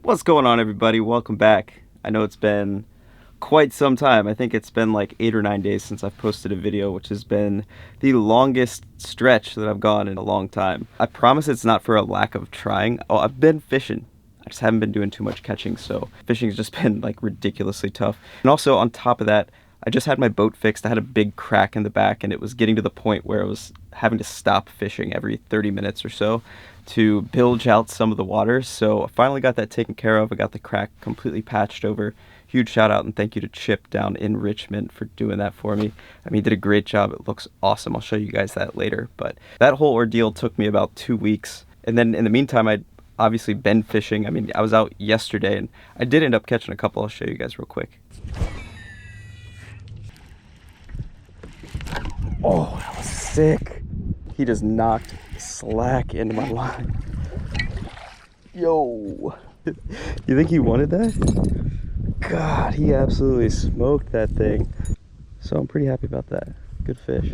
What's going on, everybody? Welcome back. I know it's been quite some time. I think it's been like 8 or 9 days since I've posted a video, which has been the longest stretch that I've gone in a long time. I promise it's not for a lack of trying. Oh, I've been fishing. I just haven't been doing too much catching, so fishing's just been like ridiculously tough. And also on top of that, I just had my boat fixed. I had a big crack in the back, and it was getting to the point where I was having to stop fishing every 30 minutes or so to bilge out some of the water. So I finally got that taken care of. I got the crack completely patched over. Huge shout out and thank you to Chip down in Richmond for doing that for me. I mean, he did a great job. It looks awesome. I'll show you guys that later. But that whole ordeal took me about 2 weeks. And then in the meantime, I'd obviously been fishing. I mean, I was out yesterday and I did end up catching a couple. I'll show you guys real quick. Oh, that was sick. He just knocked slack into my line. Yo. You think he wanted that? God, he absolutely smoked that thing. So I'm pretty happy about that. Good fish.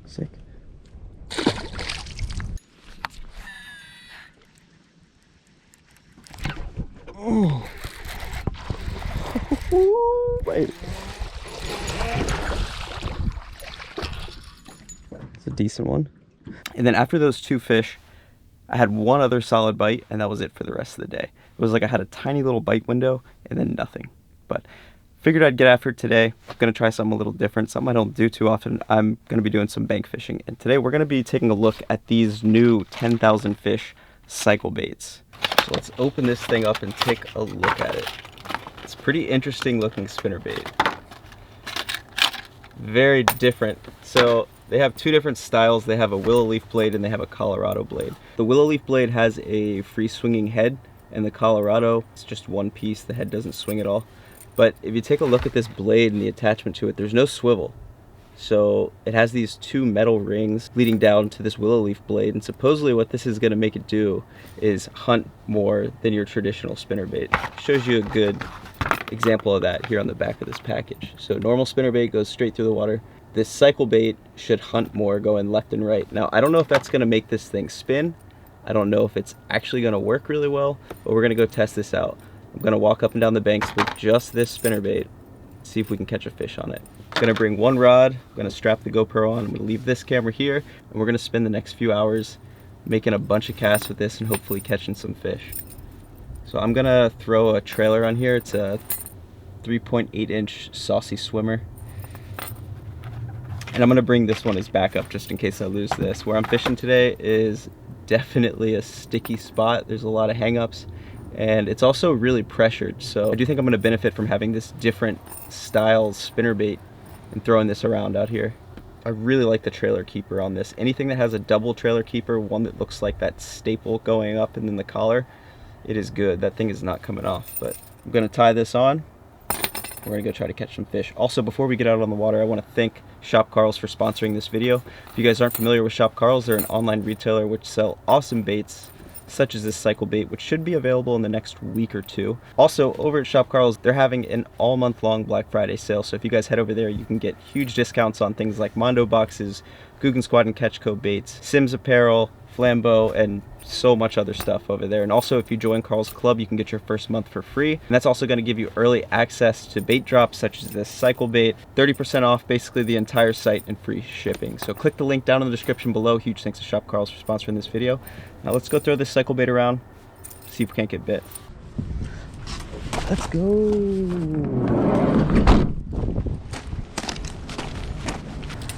Sick. Oh. Wait. It's a decent one. And then after those 2 fish, I had one other solid bite, and that was it for the rest of the day. It was like I had a tiny little bite window and then nothing. But figured I'd get after it today. I'm gonna try something a little different, something I don't do too often. I'm gonna be doing some bank fishing, and today we're gonna be taking a look at these new 10,000 fish cycle baits. So let's open this thing up and take a look at it. It's a pretty interesting looking spinnerbait. Very different. So they have 2 different styles. They have a willow leaf blade and they have a Colorado blade. The willow leaf blade has a free swinging head, and the Colorado, it's just one piece. The head doesn't swing at all. But if you take a look at this blade and the attachment to it, there's no swivel. So it has these 2 metal rings leading down to this willow leaf blade, and supposedly what this is going to make it do is hunt more than your traditional spinnerbait. Shows you a good example of that here on the back of this package. So normal spinnerbait goes straight through the water. This cycle bait should hunt more, going left and right. Now, I don't know if that's gonna make this thing spin. I don't know if it's actually gonna work really well, but we're gonna go test this out. I'm gonna walk up and down the banks with just this spinnerbait, see if we can catch a fish on it. I'm gonna bring one rod, I'm gonna strap the GoPro on, I'm gonna leave this camera here, and we're gonna spend the next few hours making a bunch of casts with this and hopefully catching some fish. So I'm gonna throw a trailer on here. It's a 3.8-inch saucy swimmer. And I'm gonna bring this one as backup just in case I lose this. Where I'm fishing today is definitely a sticky spot. There's a lot of hang-ups, and it's also really pressured. So I do think I'm gonna benefit from having this different style spinnerbait and throwing this around out here. I really like the trailer keeper on this. Anything that has a double trailer keeper, one that looks like that staple going up and then the collar, it is good. That thing is not coming off. But I'm gonna tie this on. We're gonna go try to catch some fish. Also, before we get out on the water, I wanna thank Shop Karl's for sponsoring this video. If you guys aren't familiar with Shop Karl's, they're an online retailer which sell awesome baits, such as this cycle bait, which should be available in the next week or 2. Also, over at Shop Karl's, they're having an all month long Black Friday sale. So if you guys head over there, you can get huge discounts on things like Mondo boxes, Guggen Squad and Catch Co baits, Sims apparel, Flambeau, and so much other stuff over there. And also, if you join Karl's Club, you can get your first month for free. And that's also going to give you early access to bait drops such as this cycle bait, 30% off basically the entire site, and free shipping. So click the link down in the description below. Huge thanks to Shop Karl's for sponsoring this video. Now let's go throw this cycle bait around, see if we can't get bit. Let's go.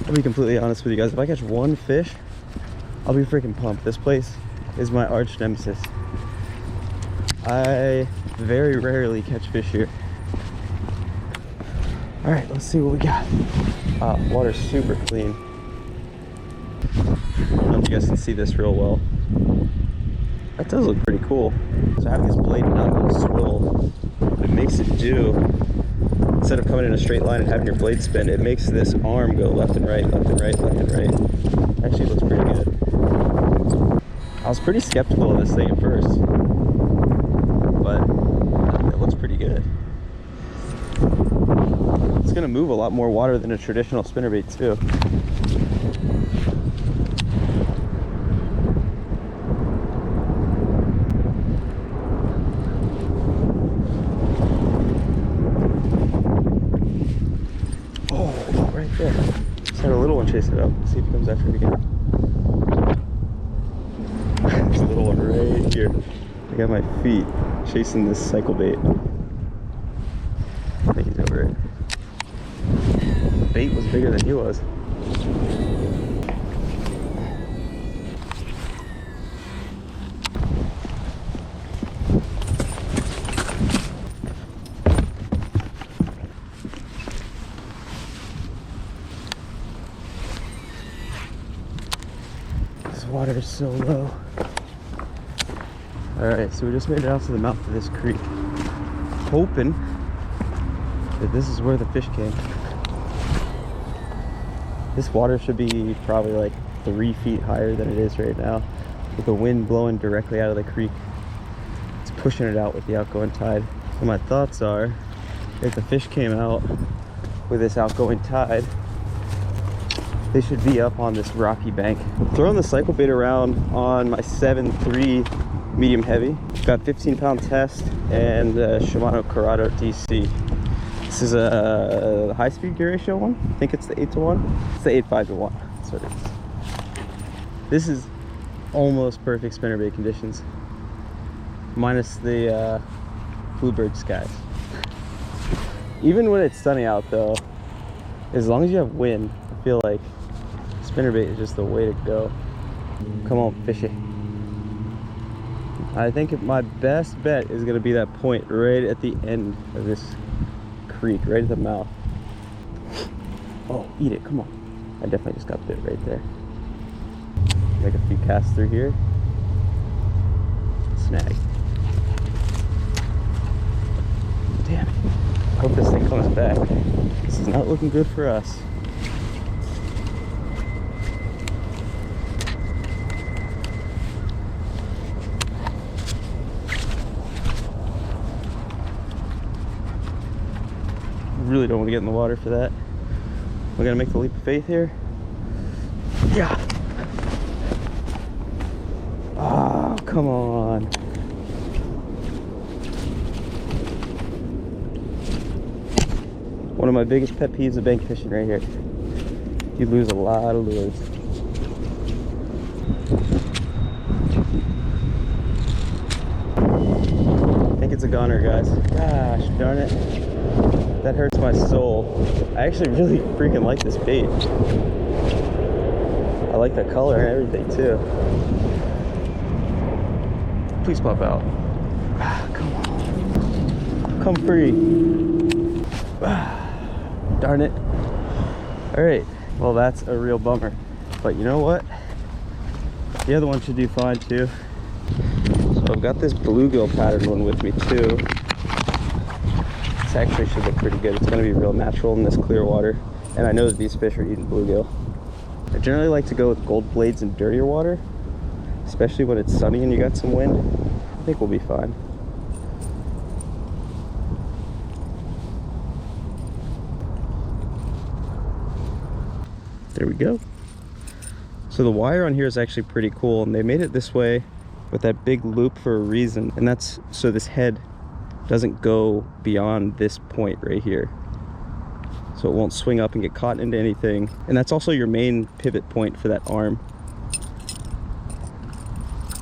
I'll be completely honest with you guys. If I catch one fish, I'll be freaking pumped. This place is my arch nemesis. I very rarely catch fish here. All right, let's see what we got. Water's super clean. I don't know if you guys can see this real well. That does look pretty cool. So having this blade not go swivel, what it makes it do, instead of coming in a straight line and having your blade spin, it makes this arm go left and right, left and right, left and right. Actually, it looks pretty good. I was pretty skeptical of this thing at first, but I think it looks pretty good. It's gonna move a lot more water than a traditional spinnerbait too. chase it up. See if he comes after it again. There's a little one right here. I got my feet chasing this cycle bait. I think he's over it. The bait was bigger than he was. This water is so low. Alright, so we just made it out to the mouth of this creek, hoping that this is where the fish came. This water should be probably like 3 feet higher than it is right now, with the wind blowing directly out of the creek. It's pushing it out with the outgoing tide. So my thoughts are, if the fish came out with this outgoing tide, they should be up on this rocky bank. Throwing the cycle bait around on my 7.3 medium heavy. Got 15-pound test and Shimano Corrado DC. This is a high-speed gear ratio one. I think it's the 8-to-1. It's the 8.5-to-1. That's what it is. This is almost perfect spinnerbait conditions, minus the bluebird skies. Even when it's sunny out though, as long as you have wind, I feel like spinnerbait is just the way to go. Come on, fish it. I think my best bet is going to be that point right at the end of this creek, right at the mouth. Oh, eat it, come on. I definitely just got bit right there. Make a few casts through here. Snag. Damn it. I hope this thing comes back. This is not looking good for us. Really don't want to get in the water for that. We're gonna make the leap of faith here. Yeah. Oh, come on. One of my biggest pet peeves of bank fishing right here. You lose a lot of lures. I think it's a goner, guys. Gosh darn it. That hurts my soul. I actually really freaking like this bait. I like the color and everything too. Please pop out. Ah, come on. Come free. Ah, darn it. Alright, well that's a real bummer. But you know what? The other one should do fine too. So I've got this bluegill pattern one with me too. Actually should look pretty good. It's going to be real natural in this clear water, and I know that these fish are eating bluegill. I generally like to go with gold blades in dirtier water, especially when it's sunny and you got some wind. I think we'll be fine. There we go. So the wire on here is actually pretty cool, and they made it this way with that big loop for a reason, and that's so this head doesn't go beyond this point right here, so it won't swing up and get caught into anything. And that's also your main pivot point for that arm.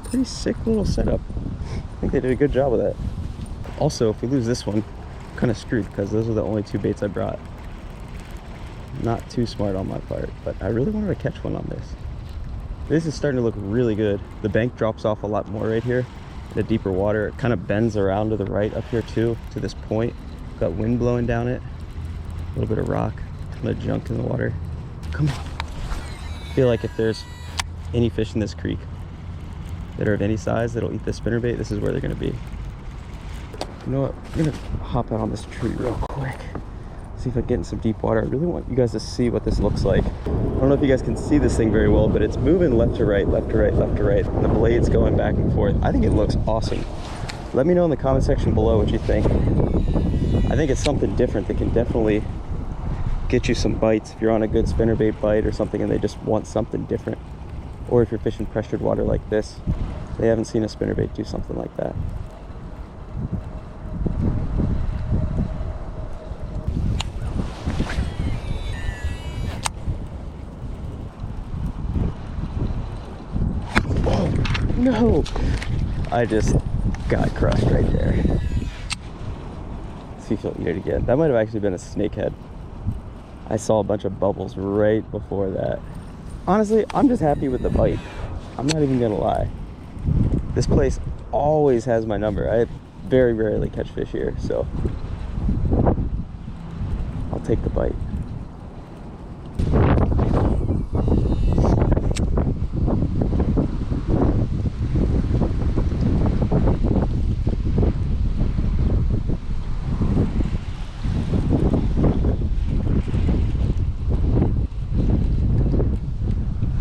Pretty sick little setup. I think they did a good job with that. Also, if we lose this one, I'm kind of screwed because those are the only 2 baits I brought. Not too smart on my part, but I really wanted to catch one on this. This is starting to look really good. The bank drops off a lot more right here. The deeper water, it kind of bends around to the right up here too, to this point. Got wind blowing down it, a little bit of rock, a ton of junk in the water. Come on. I feel like if there's any fish in this creek that are of any size that'll eat this spinnerbait, this is where they're gonna be. You know what, I'm gonna hop out on this tree real quick. See if I get in some deep water. I really want you guys to see what this looks like. I don't know if you guys can see this thing very well, but it's moving left to right, left to right, left to right. And the blade's going back and forth. I think it looks awesome. Let me know in the comment section below what you think. I think it's something different that can definitely get you some bites if you're on a good spinnerbait bite or something and they just want something different. Or if you're fishing pressured water like this, they haven't seen a spinnerbait do something like that. I just got crushed right there. Let's see if he'll eat it again. That might have actually been a snakehead. I saw a bunch of bubbles right before that. Honestly, I'm just happy with the bite. I'm not even gonna lie. This place always has my number. I very rarely catch fish here, so I'll take the bite.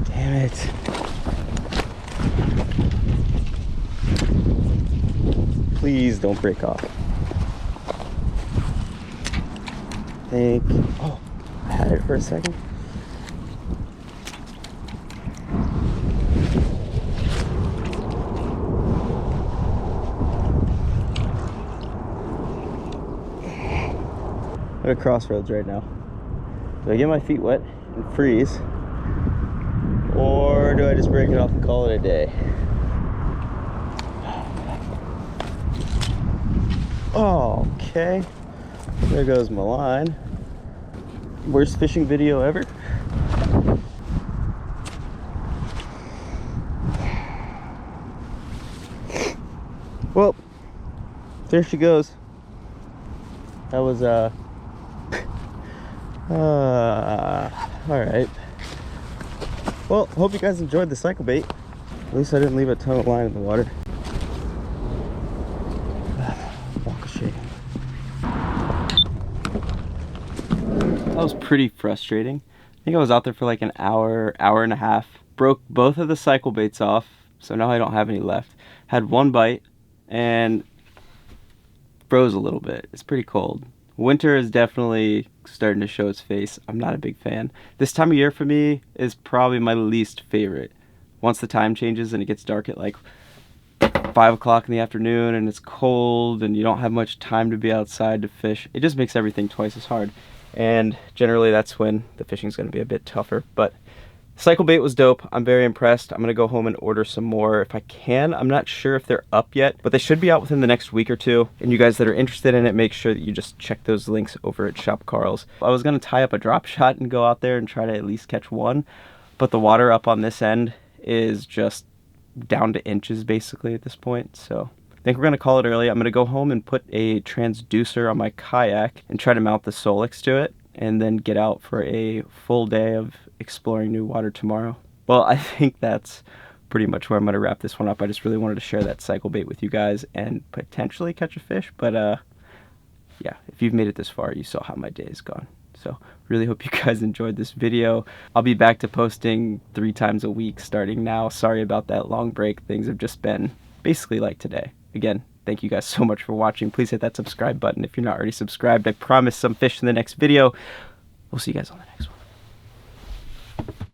Damn it. Please don't break off. Oh, I had it for a second. I'm at a crossroads right now. Do I get my feet wet and freeze? Or do I just break it off and call it a day? Oh, okay. There goes my line. Worst fishing video ever. Well, there she goes. That was all right. Well, hope you guys enjoyed the cycle bait. At least I didn't leave a ton of line in the water. That was pretty frustrating. I think I was out there for like an hour, hour and a half. Broke both of the cycle baits off, so now I don't have any left. Had one bite and froze a little bit. It's pretty cold. Winter is definitely starting to show its face. I'm not a big fan. This time of year for me is probably my least favorite. Once the time changes and it gets dark at like 5 o'clock in the afternoon and it's cold and you don't have much time to be outside to fish, it just makes everything twice as hard. And generally that's when the fishing is going to be a bit tougher. But cycle bait was dope. I'm very impressed. I'm going to go home and order some more if I can. I'm not sure if they're up yet, but they should be out within the next week or two. And you guys that are interested in it, make sure that you just check those links over at Shop Carl's. I was going to tie up a drop shot and go out there and try to at least catch one, but the water up on this end is just down to inches basically at this point. So I think we're going to call it early. I'm going to go home and put a transducer on my kayak and try to mount the Solix to it and then get out for a full day of exploring new water tomorrow. Well, I think that's pretty much where I'm going to wrap this one up. I just really wanted to share that cycle bait with you guys and potentially catch a fish. But yeah, if you've made it this far, you saw how my day is gone. So really hope you guys enjoyed this video. I'll be back to posting 3 times a week starting now. Sorry about that long break. Things have just been basically like today. Again, thank you guys so much for watching. Please hit that subscribe button if you're not already subscribed. I promise some fish in the next video. We'll see you guys on the next one.